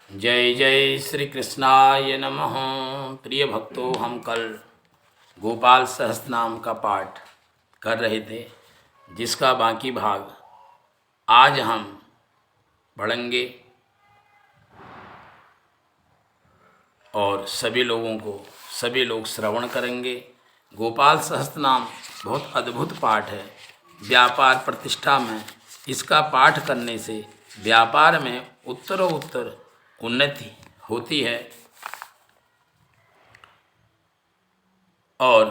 जय जय श्री कृष्णाय नमः। प्रिय भक्तों, हम कल गोपाल सहस्त्रनाम का पाठ कर रहे थे, जिसका बाकी भाग आज हम पढ़ेंगे और सभी लोग श्रवण करेंगे। गोपाल सहस्त्रनाम बहुत अद्भुत पाठ है। व्यापार प्रतिष्ठा में इसका पाठ करने से व्यापार में उत्तरोत्तर उन्नति होती है और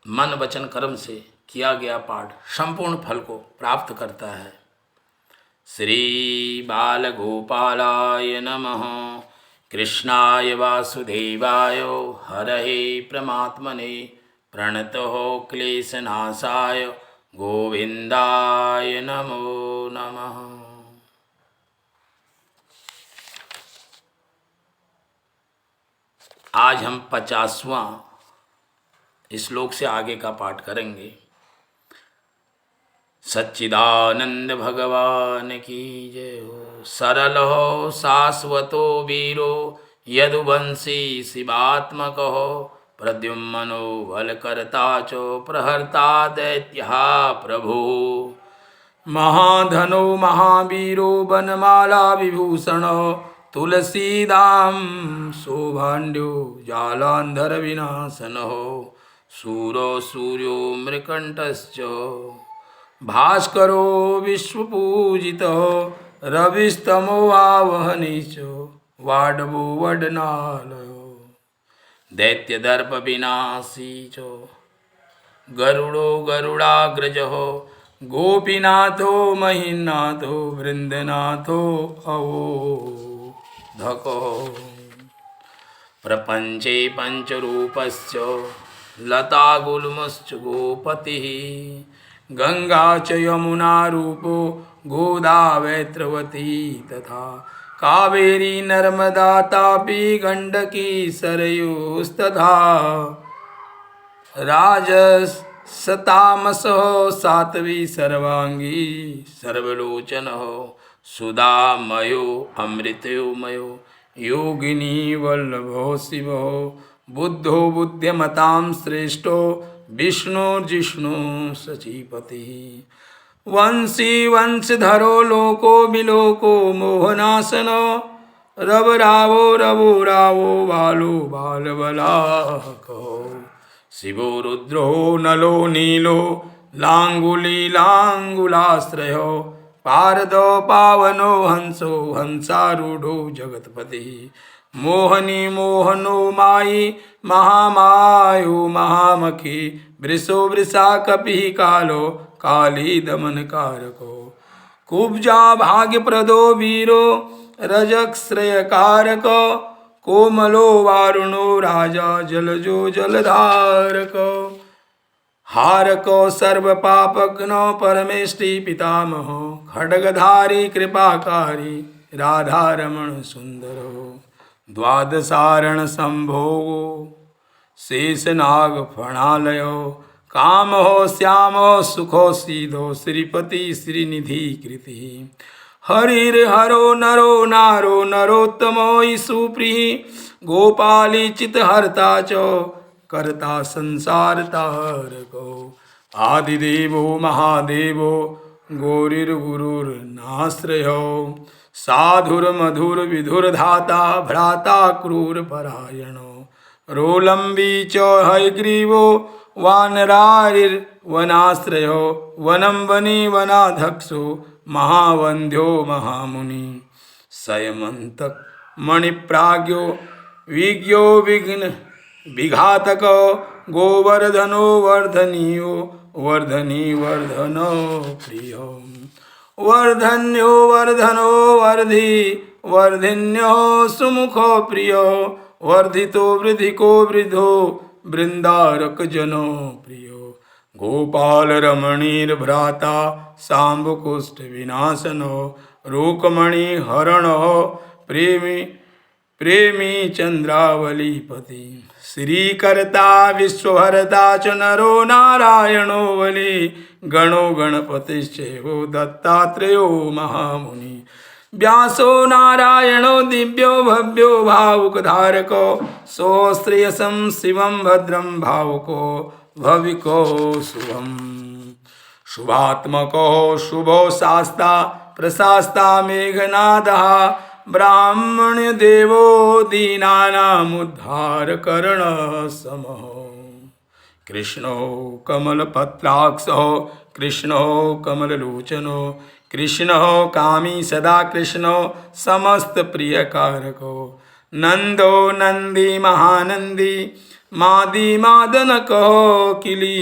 मन वचन कर्म से किया गया पाठ संपूर्ण फल को प्राप्त करता है। श्री बाल गोपालाय नमः। कृष्णाय वासुदेवाय हरये परमात्मने प्रणतः क्लेशनाशाय गोविंदाय नमो नमः। आज हम 50वां श्लोक से आगे का पाठ करेंगे। सच्चिदानंद भगवान की जय हो। सरल हो शाश्वतो वीरो यदुवंशी शिवात्मक हो। प्रद्युम्नो बलकर्ता चो प्रहर्ता दैत्या प्रभु। महाधनो महावीरो वनमाला विभूषण। तुलसीदाम शोभाण्ड्यो जालांधर विनाशन हो। सूरो सूर्यो मृकंटश्च भास्करो विश्वपूजितो। रविस्तमो आवहनीच वाडवो वडनालयो। दैत्यदर्प विनाशी च गरुड़ो गरुड़ाग्रज हो। गोपीनाथो महिनाथो वृंदनाथो अवोधको। प्रपंचे पंचरूपश्च लतागुल्मश्च गोपतिः। गंगा च यमुना रूपो गोदावैत्रवती तथा। कावेरी नर्मदा तापी गंडकी सरयूस्तथा। राजसतामसो सात्वी सर्वांगी सर्वलोचनो। सुधामयो अमृतमयो योगिनी वल्लभो शिवो। बुद्धो बुद्धिमतां श्रेष्ठो विष्णुर्जिष्णु सचीपति। वंशी वंशधरो लोको विलोको मोहनाशनो। रव रावो बालो बालबलाको। शिवो रुद्रो नलो नीलो लांगुलीलांगुलाश्रयो। पारदो पावनो हंसो हंसारूढ़ो जगतपति। मोहनी मोहनो माई महामायो महामखी। वृषो वृषा कपि कालो काली दमन कारको। कुब्जा भाग्यप्रदो वीरो रजक श्रेय कारको। कोमलो वारुणो राजा जलजो जलधारको। हारको सर्व पापघ्नो परमेष्टि पितामहो। खड्गधारी कृपाकारी राधारमण सुंदरो। द्वादशारण संभोगो शेषनाग फणालयो। काम हो श्याम हो सुखो सीधो श्रीपति श्रीनिधि कृति। हरिर हरो नरो नारो नरोत्तमो सुप्री। गोपाली चित हरता चो करता संसार तारको। आदिदेवो महादेवो गौरीर्गुरुर्नाश्रयो। साधुर मधुर विधुर धाता भ्राता क्रूर परायणो। रोलंबी च हयग्रीवो वानरारिर्वनाश्रयो। वनं वनी वनाधक्षो महावंध्यो महामुनि। सयमंतक मणिप्राज्ञो विज्ञो विघ्न विघातको। गोवर्धनो वर्धनीयो वर्धनी वर्धनो प्रियो। वर्धन्यो वर्धनो वर्धि वर्धिन्यो सुमुखो प्रियो। वर्धितो वृद्धिको वृद्धो वृंदारक जनो प्रियो। गोपाल रमणीर भ्राता सांबकुष्ठ विनाशनो। रूकमणि हरणो प्रेमी प्रेमी चंद्रावलीपति। श्रीकर्ता विश्वहर्ता च नरो नारायणो बली। गणो गणपतिश्चैव दत्तात्रेयो महामुनि। व्यासो नारायणो दिव्यो भव्यो भावुकधारको सोश्रेयसं शिवं भद्रं भावुको भविको शुभम। शुभात्मको शुभो शास्ता प्रशास्ता मेघनादः ब्राह्मण्य देवो दीनानामुद्धारकरण समः। कृष्णो कमलपत्राक्षो कृष्णो कमललोचनो कृष्णो कामी सदा कृष्णो समस्त प्रियकारको। नंदो नंदी महानंदी मादी मादनको किली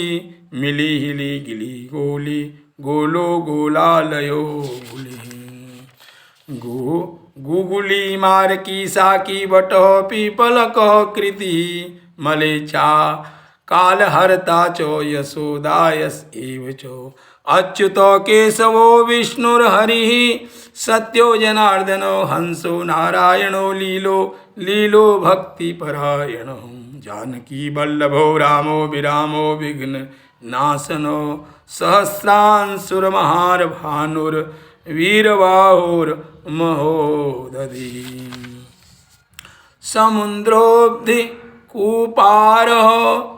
मिली हिली गिली गोली गोलो गोलालयो गुली गुगुली मारकी साकी बटो पीपलक कृति मलेचा कालहर्ता चो यशोदायस एव चो। अच्युतो केशवो विष्णुर्हरि सत्यो जनार्दनो हंसो नारायणो लीलो लीलो भक्तिपरायणो। जानकी वल्लभो रामो विरामो विघ्न नाशनो सहस्रांशुरमहार भानुर्वीरबाहुर्महोदधी। समुद्रोब्धि कूपारः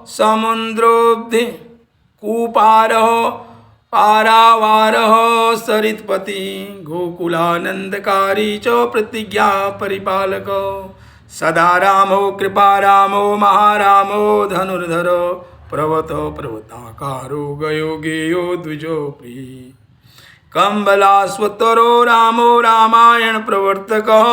समुद्रोब्धि कूपारः पारावारः सरित्पति गोकुलानंदकारी च प्रतिज्ञा परिपालको। सदा रामो कृपा रामो महारामो धनुर्धरो प्रवतो प्रवताकारो गयो गेयो द्विजो प्रिय। कंबलास्वतरो रामो रामायण प्रवर्तकः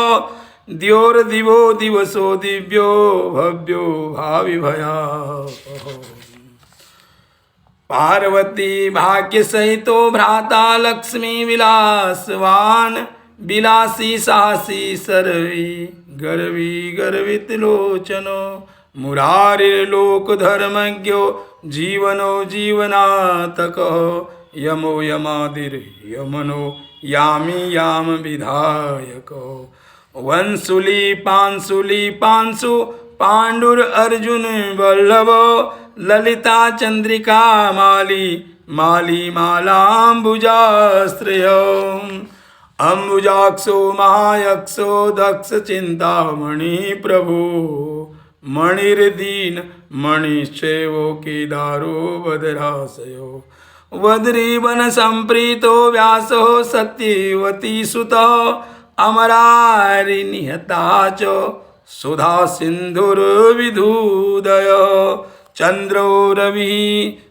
द्योर्दिवो दिवसो दिव्यो भव्यो भावि भयावहो। पार्वती भाग्य सहितो भ्राता लक्ष्मी विलासवान विलासी साहसी सर्वी गर्वी गर्वित लोचनो। मुरारिर्लोक धर्मज्ञो जीवनो जीवनातको यमो यमादिर यमनो यामी याम विधायको। वंशुली पांशु पांडुर अर्जुन वल्लभो ललिता चंद्रिका माली माली मालाम्बुजाश्रयो। अम्बुजाक्षो महायक्षो दक्ष चिंतामणि प्रभु मणिर्दीन मणिश्चैवो केदारो वदराशयो। वद्रीवन संप्रीतो व्यासो सत्यवती सुतः अमरारि निहता च सुधा सिंधुर्विधूदय। चंद्रो रवि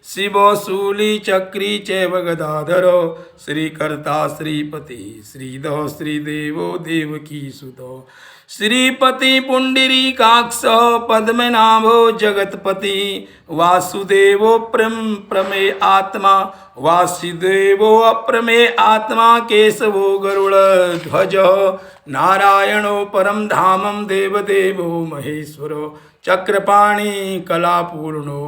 शिवो शूली चक्री चैव गदाधरो श्रीकर्ता श्रीपति श्रीधो श्रीदेवो देवकी सुतो। श्रीपति पुंडरीकाक्ष पद्मनाभो जगतपति वासुदेवो प्रमे आत्मा वासुदेवो अप्रमे आत्मा केशवो गरुड़ ध्वज। नारायणो परम धामम देवदेवो महेश्वरो चक्रपाणी कलापूर्णो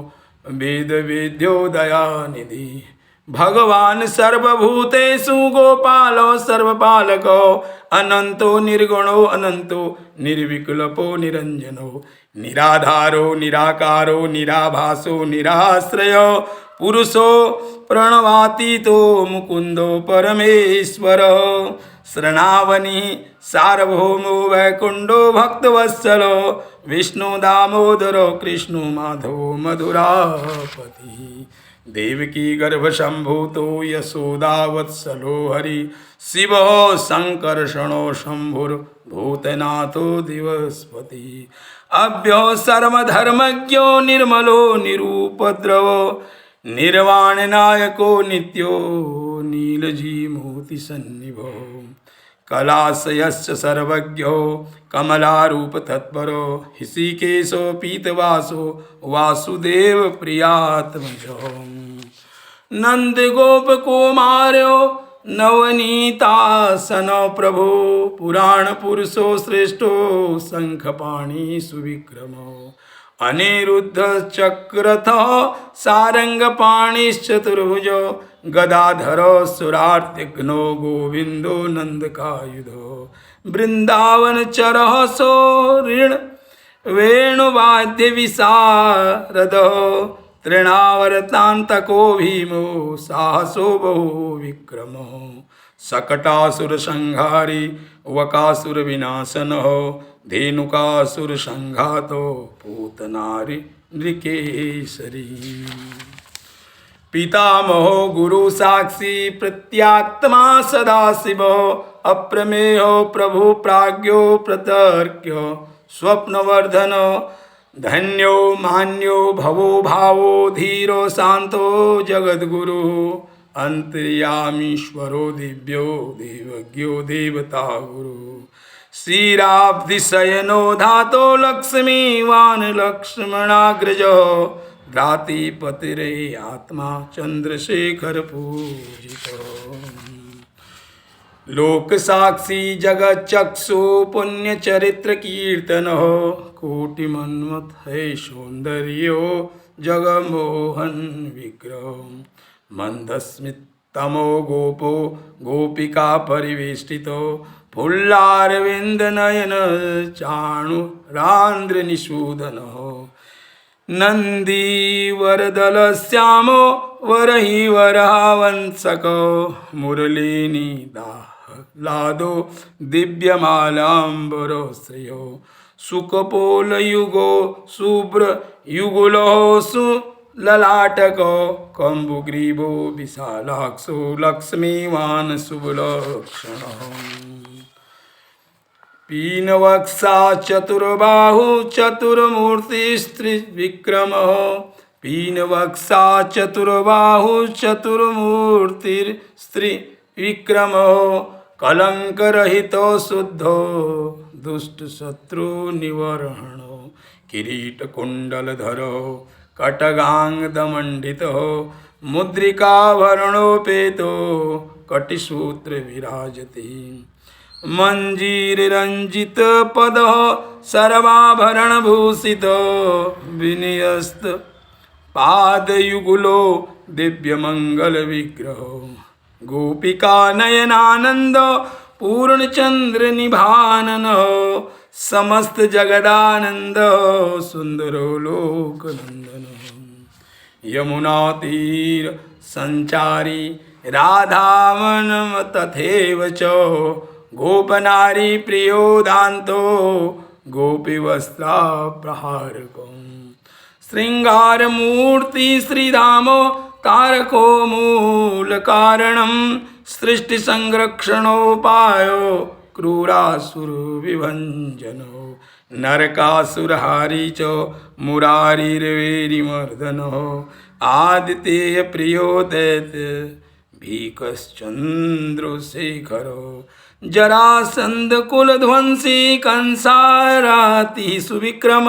वेद वेद्यो दयानिधि। भगवान सर्वभूतेषु गोपालो सर्वपालको अनंतो निर्गुणो अनंतो निर्विकल्पो निरंजनो। निराधारो निराकारो निराभासो निराश्रयो पुरुषो प्रणवातीतो मुकुंदो परमेश्वर। शरणावनी सार्वभौमो वैकुंडो भक्तवत्सलो विष्णु दामोदरो कृष्ण माधवो मधुरापति। देवकी गर्भ संभूतो यशोदावत्सलो हरि शिवो संकर्षणो शंभुर्भूतनाथो दिवस्पति। अभ्यो सर्वधर्मज्ञो निर्मलो निरुपद्रवो निर्वाण नायको नित्यो नीलजीमूर्ति सन्निभो। कलाशयश्च सर्वज्ञो कमलारूप तत्परो ऋषिकेशो पीतवासो वासुदेव प्रियात्मजो। नंद गोप कुमारो नवनीतासनो प्रभो पुराण पुरुषो श्रेष्ठो शंखपाणी सुविक्रमो। अनिरुद्ध चक्रथ सारंगपाणिश्चतुर्भुजो गदाधरो सुरार्तिघ्नो गोविंदो नंदकायुधो। वृंदावन चरः सो ऋण वेणुवाद्य विशारदो तृणावर्तांतको भीमो साहसो बहु विक्रमो। सकटासुर संहारी वकासुर विनाशनो धेनुकासुर संघातो पूतनारी नृकेशरी। पितामहो गुरु साक्षी प्रत्यात्मा सदाशिवो अप्रमेयो प्रभु प्राज्ञो प्रतर्क्यो स्वप्नवर्धनो धन्यो मान्यो भवो भावो धीरो शांतो जगद्गुरु अंतर्यामीश्वरो दिव्यो देवज्ञो देवता गुरु श्रीराब्धिशयनो धातो लक्ष्मीवान् लक्ष्मणाग्रजो भ्रातृपतिरे आत्मा चंद्रशेखर पूजितो लोक साक्षी जगत चक्षु पुण्य चरित्र कीर्तन हो कोटिमन्मथ है सौंदर्यो जगमोहन विग्रह मंदस्मित तमो गोपो गोपिका परिवेष्टितो फुल्लारविंद नयन चाणुरांद्र निषूदन हो नंदीवरदल श्यामो वरहि वरहावंसको मुरलीनिदाहलादो दिव्यमालाम्बरो श्रियो सुकपोलयुगो शुभ्र युगुलो सुललाटको कम्बुग्रीवो विशालाक्षो लक्ष्मीवान् शुभलक्षणः पीनवक्षा चतुर्बाहु चतुर्मूर्तिस्त्रिविक्रम पीनवक्षा चतुर्बाहु चतुर्मूर्तिस्त्रिविक्रम कलंकरहितो शुद्धो दुष्टशत्रु निवर्हणो किरीटकुण्डलधरो कटगाङ्गदमण्डितो मुद्रिकाभरणोपेतो कटिसूत्र विराजति मंजीर रंजित पद सर्वाभरण भूषित विनयस्त पादयुगुलो दिव्य मंगल विग्रह गोपिका नयनानंद पूर्णचंद्र निभानन समस्त जगदानंद सुंदरो लोकनंदन यमुना तीर संचारी राधामन तथैव च गोपनारी प्रियो दान्तो गोपीवस्त्रा प्रहारको श्रृंगारमूर्ति श्रीरामो तारको मूल कारणम सृष्टि संरक्षणोपायो क्रूरासुर विभंजनो नरकासुरहारी च मुरारिर्वेरिमर्दनो आदितेय प्रियो दैत्य भीकश्चंद्रशेखरो जरासंध कुलध्वंसी कंसाराति सुविक्रम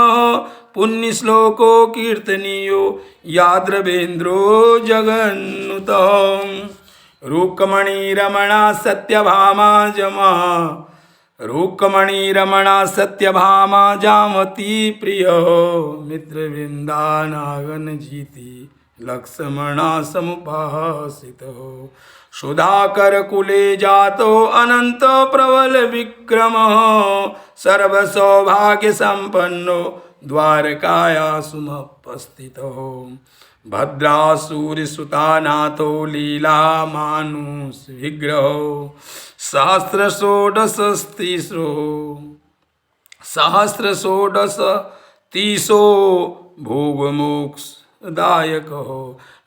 पुण्यश्लोको कीर्तनीयो याद्रवेन्द्रो जगन्नुत रुक्मणी रमणा सत्यभामा जमा रुक्मणी रमणा सत्यभामा जामती प्रिय मित्रवृंदानागन जीति लक्ष्मणा समुपासितो सुधाकर कुले जातो अनंत प्रबल विक्रम सर्वसौभाग्य संपन्नो द्वारकाया सुमपस्थितो भद्रासुर सुतानाथो लीला मानुष विग्रहो सहस्र षोडश तीसो भोगमोक्ष दायक हो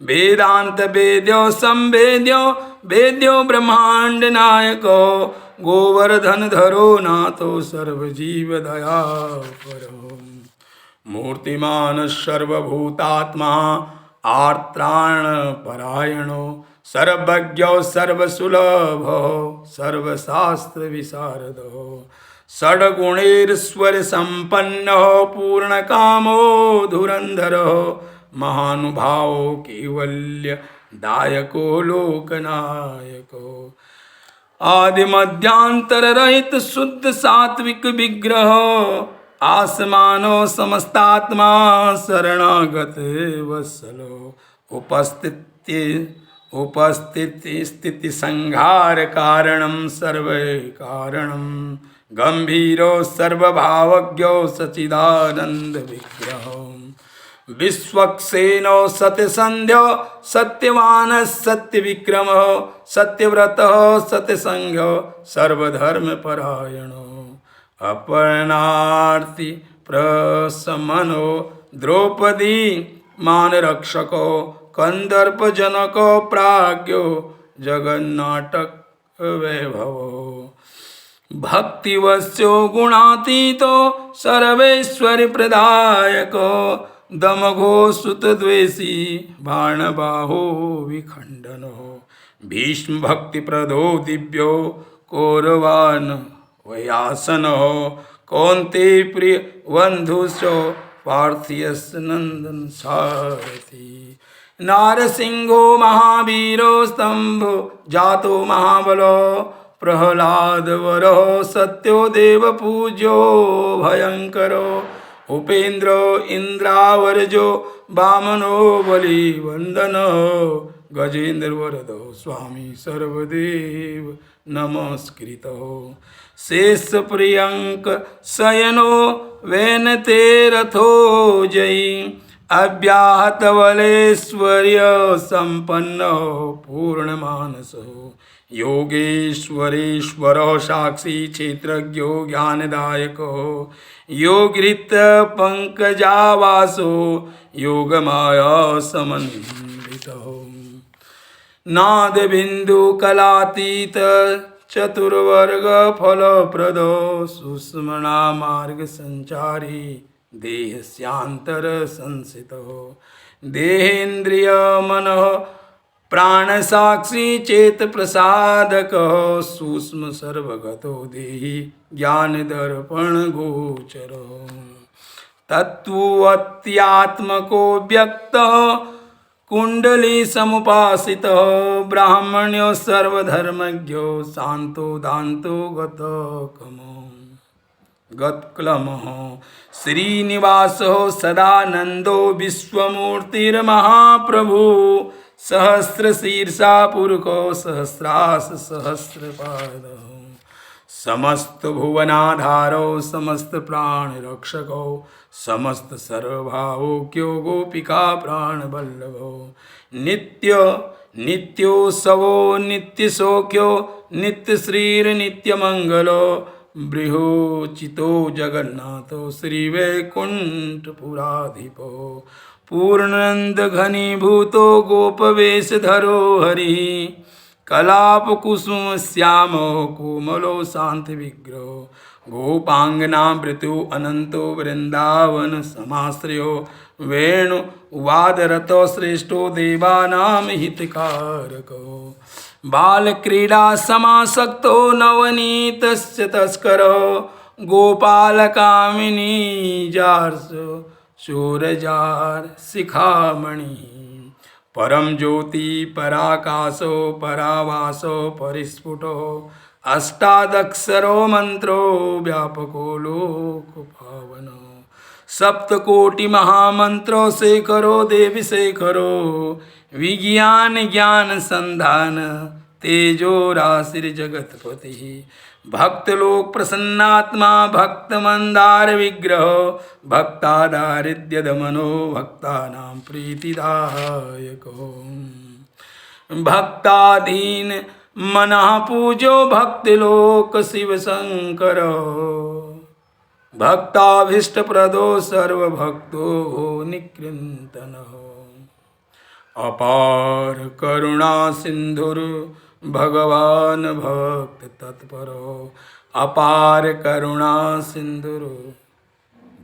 वेदांत वेद्यो संवेद्यो वेद्यो ब्रह्मांड नायक गोवर्धन धरो नाथो सर्वजीव दया परो मूर्तिमान सर्वभूतात्मा आर्त्राण परायणो सर्वज्ञो सर्वसुलभो सर्वशास्त्र विशारदो षड्गुणैर्स्वर संपन्नो पूर्णकामो धुरंधरो महानुभावो कैवल्य दायको लोकनायको आदिमध्यांतर रहित शुद्ध सात्विक विग्रह आसमानो समस्तात्मा शरणागत वत्सलो उपस्थिति स्थिति संहार कारणम सर्व कारणम गंभीरो सर्वभावज्ञो सचिदानंद विग्रह विश्वक्सेनो सत्यसंध्यो सत्यवान सत्यविक्रम सत्यव्रत सत्यसंघ सर्वधर्मपरायणो अपरनार्थी प्रशमनो द्रौपदी मानरक्षको कंदर्पजनको प्राज्ञो जगन्नाटक वैभवो भक्तिवश्यो गुणातीतो सर्वेश्वरी प्रदायको दमघो सुतद्वेषी बाणबाहो विखंडनो भीष्म भक्ति प्रदो दिव्यो कौरवान वयासनो कौन्ते प्रिय बंधुश्चो पार्थियस नंदन सारथी नारसिंहो महावीरो स्तंभो जातो महाबलो प्रहलाद वरो सत्यो देव पूज्यो भयंकरो उपेन्द्रो इंद्रावरजो वामनो बलि वंदनो गजेन्द्र वरदो स्वामी सर्वदेव नमस्कृतो शेष प्रियंक शयनो वैनते रथो जयी अव्याहत बलेश्वर्य संपन्नो पूर्णमानसो योगेश्वरेश्वरो साक्षी क्षेत्रज्ञो ज्ञानदायको योगृत पंकजावासो योगमाया समन्वितो नाद बिंदु कलातीत चतुर्वर्ग फलप्रदो सुस्मना मार्ग संचारी देहस्यांतर संसितो देहेन्द्रिय मनः प्राण साक्षी चेत प्रसादक सूक्ष्म सर्वगतो देहि ज्ञान दर्पण गोचरो तत्त्वत्यात्मको व्यक्त कुंडली समुपासित ब्राह्मण्यो सर्वधर्मज्ञो शांतो दान्तो गत्क्लमः श्रीनिवासो सदानंदो विश्वमूर्तिर्महाप्रभु सहस्रशीर्षा पुरुषो सहस्रास सहस्रपाद समस्त भुवनाधारो समस्त प्राण रक्षको समस्त सर्वभावोक्यो गोपिका प्राण वल्लभो नित्य नित्योत्सवो नित्य सौख्यो नित्य श्रीर नित्य मंगलो बृहोचितो जगन्नाथो श्री वैकुंठपुराधिपो पूर्णनंद घनीभूतो गोपवेशधरो हरि कलाप कुसुम श्यामो कोमलो शांति विग्रहो गोपांगनावृतो अनंतो वृंदावन समाश्रयो वेणु वादरतो श्रेष्ठो देवानां हितकारको बालक्रीडा समासक्तो नवनीतस्य तस्करो गोपालकामिनी जार्सो शूरजार शिखामणि परम ज्योति पराकाशो परावासो परिस्फुटो अष्टादक्षरो मंत्रो व्यापको लोक पावनो सप्तकोटि महामंत्रो शेखरो देवी शेखरो विज्ञान ज्ञान संधान तेजो राशिर जगतपति भक्तलोक प्रसन्नात्मा भक्त मंदार विग्रह भक्तादारिद्य दमनो भक्तानां प्रीतिदायको भक्ताधीन मनः पूजो भक्तिलोक शिव शंकर भक्ताभीष्टप्रदो सर्वभक्तो निकृन्तनो अपार करुणा सिंधुर भगवान भक्त तत्परो अपार करुणा सिंधुर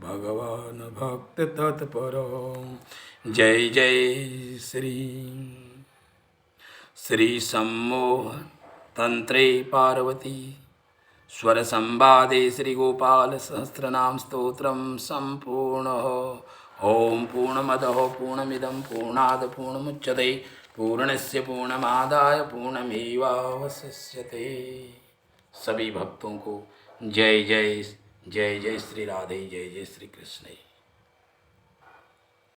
भगवान भक्त तत्परो जय जय श्री सम्मोह तंत्रे पार्वती स्वर संवादे श्री गोपाल सहस्रनाम स्तोत्रम संपूर्ण ओम पूर्णमदः पूर्णमिदं पूर्णात् पूर्णमुच्यते पूर्णस्य पूर्णमादाय पूर्णमेवावशिष्यते। सभी भक्तों को जय जय जय जय श्री राधे जय जय श्री कृष्ण।